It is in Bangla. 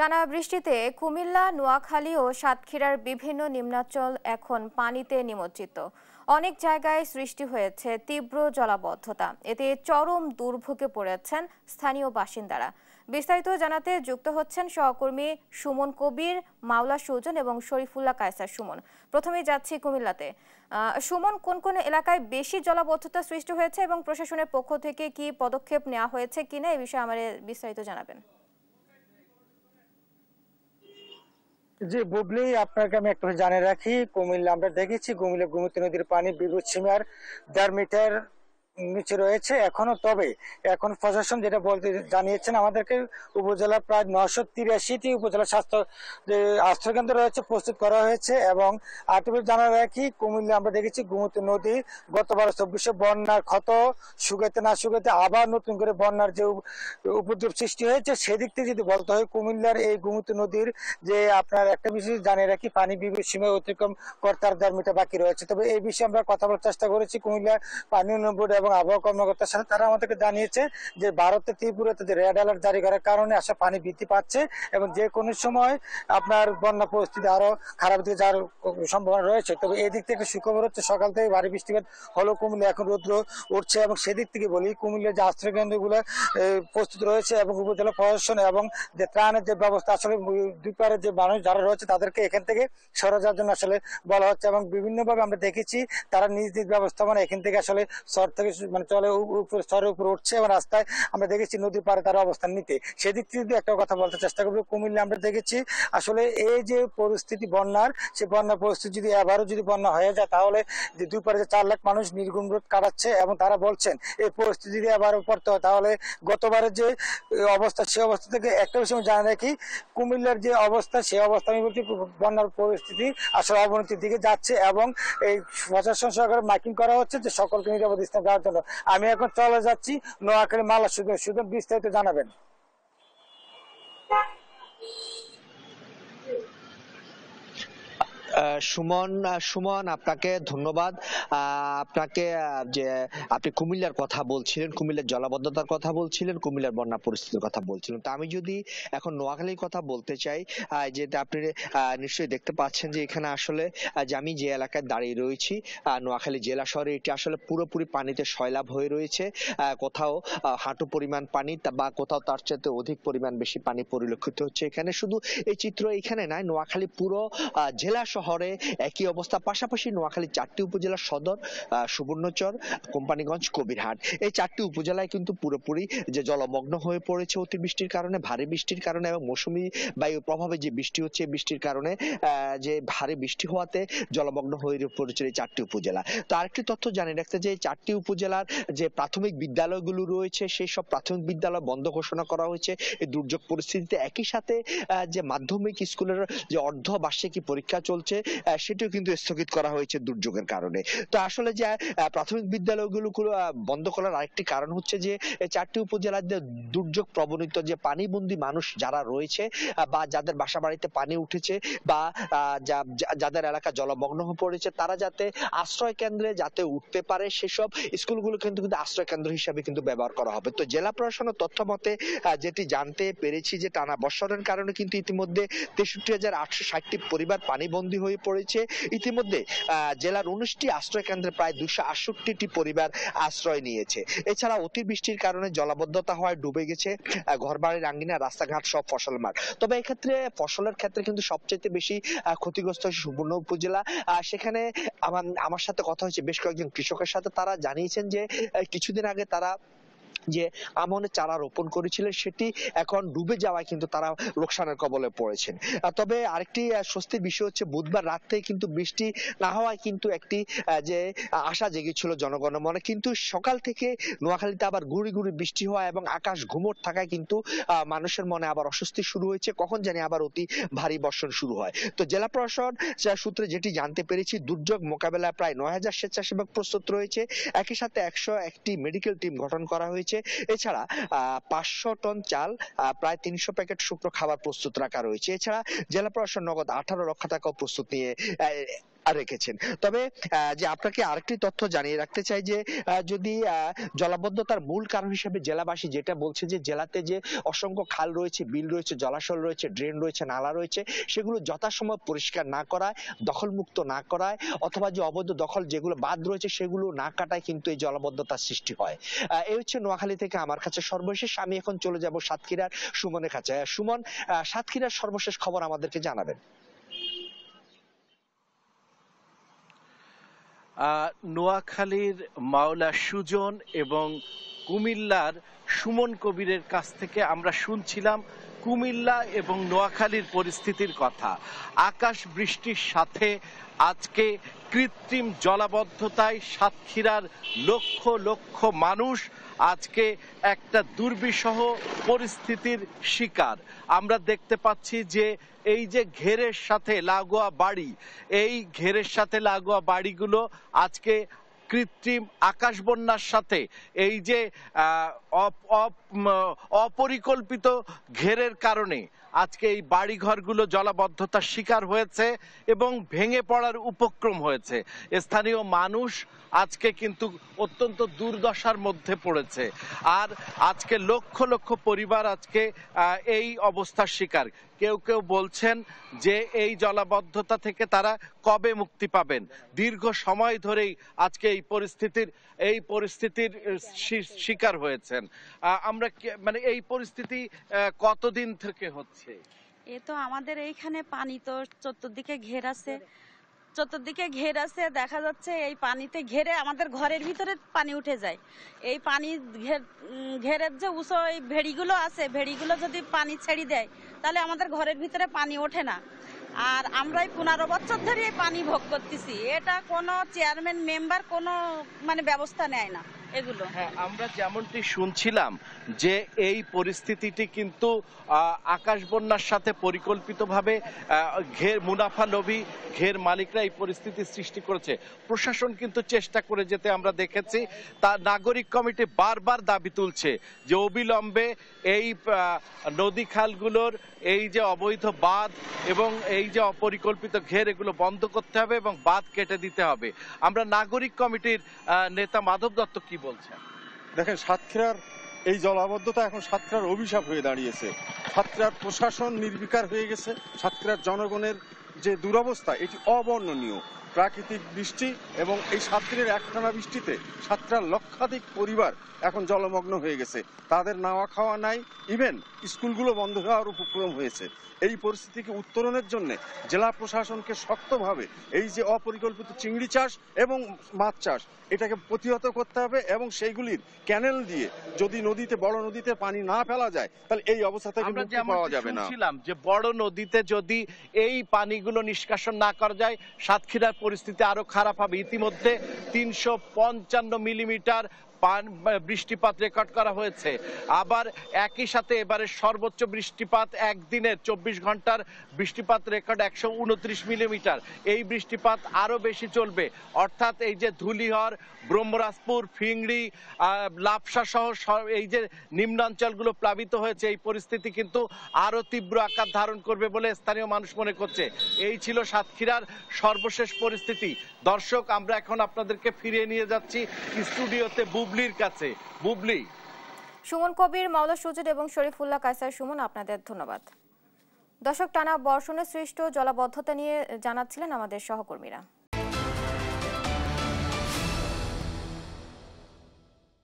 টানা বৃষ্টিতে কুমিল্লা, নোয়াখালী ও সাতক্ষীরার বিভিন্ন নিম্নাঞ্চল এখন পানিতে নিমজ্জিত। অনেক জায়গায় সৃষ্টি হয়েছে তীব্র জলাবদ্ধতা। এতে চরম দুর্ভোগে পড়েছেন স্থানীয় বাসিন্দারা। বিস্তারিত জানাতে যুক্ত হচ্ছেন সহকর্মী সুমন কবির, মাওলা সুজন এবং শরীফুল্লাহ কায়সার সুমন। প্রথমেই যাচ্ছি কুমিল্লাতে। সুমন, কোন কোন এলাকায় বেশি জলাবদ্ধতা সৃষ্টি হয়েছে এবং প্রশাসনের পক্ষ থেকে কি পদক্ষেপ নেওয়া হয়েছে কিনা এই বিষয়ে আমাদের বিস্তারিত জানাবেন। জি বুবলি, আপনাকে আমি একটা জানিয়ে রাখি, কুমিল্লা আমরা দেখেছি কুমিল্লা গোমতী নদীর পানি বিপদসীমার 1.5 মিটার নিচে রয়েছে এখনো। তবে এখন প্রশাসন যেটা বলতে জানিয়েছেন আমাদেরকে, উপজেলা প্রায় 983টি উপজেলা স্বাস্থ্য যে আশ্রয়কেন্দ্র রয়েছে প্রস্তুত করা হয়েছে। এবং আরেকটু জানা রাখি, কুমিল্লা আমরা দেখেছি গোমতী নদী গতবার 2400 বন্যার ক্ষত শুকাইতে না শুকাইতে আবার নতুন করে বন্যার যে উপদ্রব সৃষ্টি হয়েছে, সেদিক থেকে যদি বলতে হয় কুমিল্লার এই গোমতী নদীর যে আপনার একটা বিষয় জানিয়ে রাখি, পানি বিপদ সীমায় অতিক্রম করতে আর 1.5 মিটার বাকি রয়েছে। তবে এই বিষয়ে আমরা কথা বলার চেষ্টা করেছি কুমিল্লা পানি উন্নয়ন বোর্ড এবং আবহাওয়া কর্মকর্তার সাথে। তারা আমাদেরকে জানিয়েছে যে ভারতের ত্রিপুরাতে যে রেড অ্যালার্ট জারি করার কারণে আসা পানি বৃদ্ধি পাচ্ছে এবং যে কোনো সময় আপনার বন্যা পরিস্থিতি আরো খারাপ দিকে যাওয়ার সম্ভাবনা রয়েছে। তবে এই দিক থেকে সুখবর হচ্ছে, সকাল থেকে ভারী বৃষ্টিপাত হলো কুমিল্লা, এখন রৌদ্র উঠছে। এবং সেদিক থেকে বলি, কুমিল্লার যে আশ্রয় কেন্দ্রগুলো প্রস্তুত রয়েছে এবং উপজেলা প্রশাসন এবং যে ত্রাণের যে ব্যবস্থা, আসলে দুই পারের যে মানুষ যারা রয়েছে তাদেরকে এখান থেকে সরে যাওয়ার জন্য আসলে বলা হচ্ছে। এবং বিভিন্নভাবে আমরা দেখেছি তারা নিজ নিজ ব্যবস্থাপনা এখান থেকে আসলে শহর থেকে মানে চলে স্তরের উপর উঠছে এবং রাস্তায় আমরা দেখেছি নদীর পাড়ে তারা অবস্থান নিতে। সেদিক থেকে একটা কথা বলতে চেষ্টা করবো, কুমিল্লা আমরা দেখেছি আসলে এই যে পরিস্থিতি বন্যার, সে বন্যার পরিস্থিতি যদি এবারও যদি বন্যা হয়ে যায়, তাহলে যে দুই পারে যে 4 লাখ মানুষ নির্ঘুম রোদ কাটাচ্ছে এবং তারা বলছেন এই পরিস্থিতি যদি আবারও পড়তে হয়, তাহলে গতবারের যে অবস্থা সে অবস্থা থেকে একটা বিষয় জানা রাখি, কুমিল্লার যে অবস্থা সে অবস্থা আমি বলছি বন্যার পরিস্থিতি আসলে অবনতির দিকে যাচ্ছে। এবং এই প্রশাসন সহকারে মাইকিং করা হচ্ছে যে সকলকে নিরাপদ স্থানে যাওয়ার জন্য। আমি এখন চলে যাচ্ছি নোয়াখালী, মাওলা সুজন। সুজন বিস্তারিত জানাবেন। সুমন, আপনাকে ধন্যবাদ। আপনাকে যে আপনি কুমিল্লার কথা বলছিলেন, কুমিল্লার জলাবদ্ধতার কথা বলছিলেন, কুমিল্লার বন্যা পরিস্থিতির কথা বলছিলেন। তো আমি যদি এখন নোয়াখালীর কথা বলতে চাই, যে আপনি নিশ্চয়ই দেখতে পাচ্ছেন যে এখানে আসলে যে আমি যে এলাকায় দাঁড়িয়ে রয়েছি, নোয়াখালী জেলা শহরে, এটি আসলে পুরোপুরি পানিতে সয়লাব হয়ে রয়েছে। কোথাও হাঁটু পরিমাণ পানি বা কোথাও তার চাইতে অধিক পরিমাণ বেশি পানি পরিলক্ষিত হচ্ছে। এখানে শুধু এই চিত্র এখানে নয়, নোয়াখালী পুরো জেলা শহরে একই অবস্থা। পাশাপাশি নোয়াখালী 4টি উপজেলা সদর, সুবর্ণচর, কোম্পানিগঞ্জ, কবিরহাট, এই 4টি উপজেলায় কিন্তু পুরোপুরি যে জলমগ্ন হয়ে পড়েছে অতিবৃষ্টির কারণে, ভারী বৃষ্টির কারণে এবং মৌসুমী বায়ুর প্রভাবে যে বৃষ্টি হচ্ছে, বৃষ্টির কারণে যে ভারী বৃষ্টি হওয়াতে জলমগ্ন হয়ে পড়েছে এই 4টি উপজেলা। তো আরেকটি তথ্য জানিয়ে রাখতে, যে 4টি উপজেলার যে প্রাথমিক বিদ্যালয়গুলো রয়েছে সেই সব প্রাথমিক বিদ্যালয় বন্ধ ঘোষণা করা হয়েছে এই দুর্যোগ পরিস্থিতিতে। একই সাথে যে মাধ্যমিক স্কুলের যে অর্ধবার্ষিকী পরীক্ষা চলছে সেটিও কিন্তু স্থগিত করা হয়েছে দুর্যোগের কারণে। তো আসলে যে প্রাথমিক বিদ্যালয়গুলো বন্ধ করার আরেকটি কারণ হচ্ছে যে 4টি উপজেলার যে দুর্যোগ প্রবণিত যে পানিবন্দী মানুষ যারা রয়েছে বা যাদের বাসা বাড়িতে পানি উঠেছে বা যাদের এলাকা জলমগ্ন হয়ে পড়েছে, তারা যাতে আশ্রয় কেন্দ্রে যাতে উঠতে পারে, সেসব স্কুলগুলো কিন্তু আশ্রয় কেন্দ্র হিসেবে কিন্তু ব্যবহার করা হবে। তো জেলা প্রশাসনের তথ্য মতে যেটি জানতে পেরেছি, যে টানা বর্ষণের কারণে কিন্তু ইতিমধ্যে 63,860টি পরিবার পানিবন্দী হয়ে পড়েছে। ইতিমধ্যে জেলার 19টি আশ্রয় কেন্দ্রে প্রায় 268টি পরিবার আশ্রয় নিয়েছে। এছাড়া অতিবৃষ্টির কারণে জলাবদ্ধতা হওয়ায় ডুবে গেছে ঘরবাড়ির আঙ্গিনা, রাস্তাঘাট, সব ফসল মাঠ। তবে এক্ষেত্রে ফসলের ক্ষেত্রে কিন্তু সবচেয়ে বেশি ক্ষতিগ্রস্ত হয়েছে সুবর্ণ উপজেলা। সেখানে আমার সাথে কথা হয়েছে বেশ কয়েকজন কৃষকের সাথে। তারা জানিয়েছেন যে কিছুদিন আগে তারা যে আমনের চারা রোপণ করেছিলেন সেটি এখন ডুবে যাওয়ায় কিন্তু তারা লোকসানের কবলে পড়েছেন। তবে আরেকটি স্বস্তির বিষয় হচ্ছে, বুধবার রাত থেকে কিন্তু বৃষ্টি না হওয়ায় কিন্তু একটি যে আশা জেগেছিল জনগণের মনে, কিন্তু সকাল থেকে নোয়াখালীতে আবার গুড়ি গুড়ি বৃষ্টি হওয়া এবং আকাশ ঘুমট থাকায় কিন্তু মানুষের মনে আবার অস্বস্তি শুরু হয়েছে, কখন জানি আবার অতি ভারী বর্ষণ শুরু হয়। তো জেলা প্রশাসন সূত্রে যেটি জানতে পেরেছি, দুর্যোগ মোকাবেলায় প্রায় 9,000 স্বেচ্ছাসেবক প্রস্তুত রয়েছে। একই সাথে 101টি মেডিকেল টিম গঠন করা হয়েছে। এছাড়া 500 টন চাল, প্রায় 300 প্যাকেট শুকনো খাবার প্রস্তুত রাখা রয়েছে। এছাড়া জেলা প্রশাসন নগদ 18 লক্ষ টাকাও প্রস্তুত নিয়ে রেখেছেন। তবে যে আপনাকে আরেকটি তথ্য জানিয়ে রাখতে চাই যে যদি জলাবদ্ধতার মূল কারণ হিসেবে জেলাবাসী যেটা বলছে যে জেলাতে যে অসংখ্য খাল রয়েছে, বিল রয়েছে, জলাশয় রয়েছে, ড্রেন রয়েছে, নালা রয়েছে, সেগুলো যথাসময় পরিষ্কার না করায়, দখলমুক্ত না করায়, অথবা যে অবৈধ দখল যেগুলো বাদ রয়েছে সেগুলো না কাটায় কিন্তু এই জলাবদ্ধতার সৃষ্টি হয়। এই হচ্ছে নোয়াখালী থেকে আমার কাছে সর্বশেষ। আমি এখন চলে যাব সাতক্ষীরার সুমনের কাছে। সুমন, সাতক্ষীরার সর্বশেষ খবর আমাদেরকে জানাবেন। নোয়াখালীর মাওলা সুজন এবং কুমিল্লার সুমন কবিরের কাছ থেকে আমরা শুনছিলাম কুমিল্লা এবং নোয়াখালীর পরিস্থিতির কথা। আকাশ বৃষ্টির সাথে আজকে কৃত্রিম জলাবদ্ধতায় সাতক্ষীরার লক্ষ লক্ষ মানুষ আজকে একটা দুর্বিষহ পরিস্থিতির শিকার। আমরা দেখতে পাচ্ছি যে এই যে ঘেরের সাথে লাগোয়া বাড়ি, এই ঘেরের সাথে লাগোয়া বাড়িগুলো আজকে কৃত্রিম আকাশ বন্যার সাথে এই যে অপরিকল্পিত ঘেরের কারণে আজকে এই বাড়িঘরগুলো জলাবদ্ধতার শিকার হয়েছে এবং ভেঙে পড়ার উপক্রম হয়েছে। স্থানীয় মানুষ আজকে কিন্তু অত্যন্ত দুর্দশার মধ্যে পড়েছে। আর আজকে লক্ষ লক্ষ পরিবার আজকে এই অবস্থার শিকার। কেউ কেউ বলছেন যে এই জলাবদ্ধতা থেকে তারা কবে মুক্তি পাবেন। দীর্ঘ সময় ধরেই আজকে এই পরিস্থিতির শিকার হয়েছেন। আমরা মানে এই পরিস্থিতি কতদিন থেকে হচ্ছে? এ তো আমাদের এইখানে পানি তো চতুর্দিকে ঘের আছে, দেখা যাচ্ছে এই পানিতে ঘেরে আমাদের ঘরের ভিতরে পানি উঠে যায়। এই পানি ঘেরের যে উঁচু এই ভেড়িগুলো আছে, ভেড়িগুলো যদি পানি ছেড়ে দেয় তাহলে আমাদের ঘরের ভিতরে পানি ওঠে না। আর আমরা 15 বছর ধরে এই পানি ভোগ করতেছি। এটা কোনো চেয়ারম্যান মেম্বার কোনো মানে ব্যবস্থা নেয় না এগুলো। হ্যাঁ, আমরা যেমনটি শুনছিলাম যে এই পরিস্থিতিটি কিন্তু আকাশ বন্যার সাথে পরিকল্পিতভাবে মুনাফা লোভী ঘের মালিকরা এই পরিস্থিতি সৃষ্টি করেছে। প্রশাসন কিন্তু চেষ্টা করে যেতে আমরা দেখেছি। তার নাগরিক কমিটি বারবার দাবি তুলছে যে অবিলম্বে এই নদী খালগুলোর এই যে অবৈধ বাঁধ এবং এই যে অপরিকল্পিত ঘের এগুলো বন্ধ করতে হবে এবং বাঁধ কেটে দিতে হবে। আমরা নাগরিক কমিটির নেতা মাধব দত্ত কি বলছেন? দেখেন, সাতক্ষীরার এই জলাবদ্ধতা এখন সাতক্ষীরার অভিশাপ হয়ে দাঁড়িয়েছে। সাতক্ষীরার প্রশাসন নির্বিকার হয়ে গেছে। সাতক্ষীরার জনগণের যে দুরবস্থা এটি অবর্ণনীয়। প্রাকৃতিক বৃষ্টি এবং এই সাতক্ষীরার একটানা বৃষ্টিতে সাতক্ষীরার লক্ষাধিক পরিবার এখন জলমগ্ন হয়ে গেছে। তাদের নাওয়া খাওয়া নাই, ইভেন স্কুলগুলো বন্ধ হওয়ার উপক্রম হয়েছে। এই পরিস্থিতিকে উত্তরণের জন্য জেলা প্রশাসনকে শক্তভাবে এই যে অপরিকল্পিত চিংড়ি চাষ এবং মাছ চাষ এটাকে প্রতিহত করতে হবে এবং সেইগুলির ক্যানেল দিয়ে যদি নদীতে, বড় নদীতে পানি না ফেলা যায় তাহলে এই অবস্থা থেকে মুক্তি পাওয়া যাবে না। শুনছিলাম যে বড় নদীতে যদি এই পানিগুলো নিষ্কাশন না করা যায় সাতক্ষীরার পরিস্থিতি আরো খারাপ হবে। ইতিমধ্যে 355 মিলিমিটার বৃষ্টিপাত রেকর্ড করা হয়েছে। আবার একই সাথে এবারে সর্বোচ্চ বৃষ্টিপাত একদিনের 24 ঘন্টার বৃষ্টিপাত রেকর্ড 129 মিলিমিটার। এই বৃষ্টিপাত আরো বেশি চলবে। অর্থাৎ এই যে ধুলিহর, ব্রহ্মরাজপুর, ফিংড়ি, লাপসা সহ এই যে নিম্নাঞ্চলগুলো প্লাবিত হয়েছে, এই পরিস্থিতি কিন্তু আরো তীব্র আকার ধারণ করবে বলে স্থানীয় মানুষ মনে করছে। এই ছিল সাতক্ষীরার সর্বশেষ পরিস্থিতি। দর্শক, আমরা এখন আপনাদেরকে ফিরিয়ে নিয়ে যাচ্ছি স্টুডিওতে বুবলির কাছে। বুবলি। সুমন কবির, মাওলা সুজন এবং শরীফুল্লাহ কায়সার সুমন, আপনাদের ধন্যবাদ। দর্শক, টানা বর্ষণে সৃষ্ট জলাবদ্ধতা নিয়ে জানাচ্ছিলেন আমাদের সহকর্মীরা।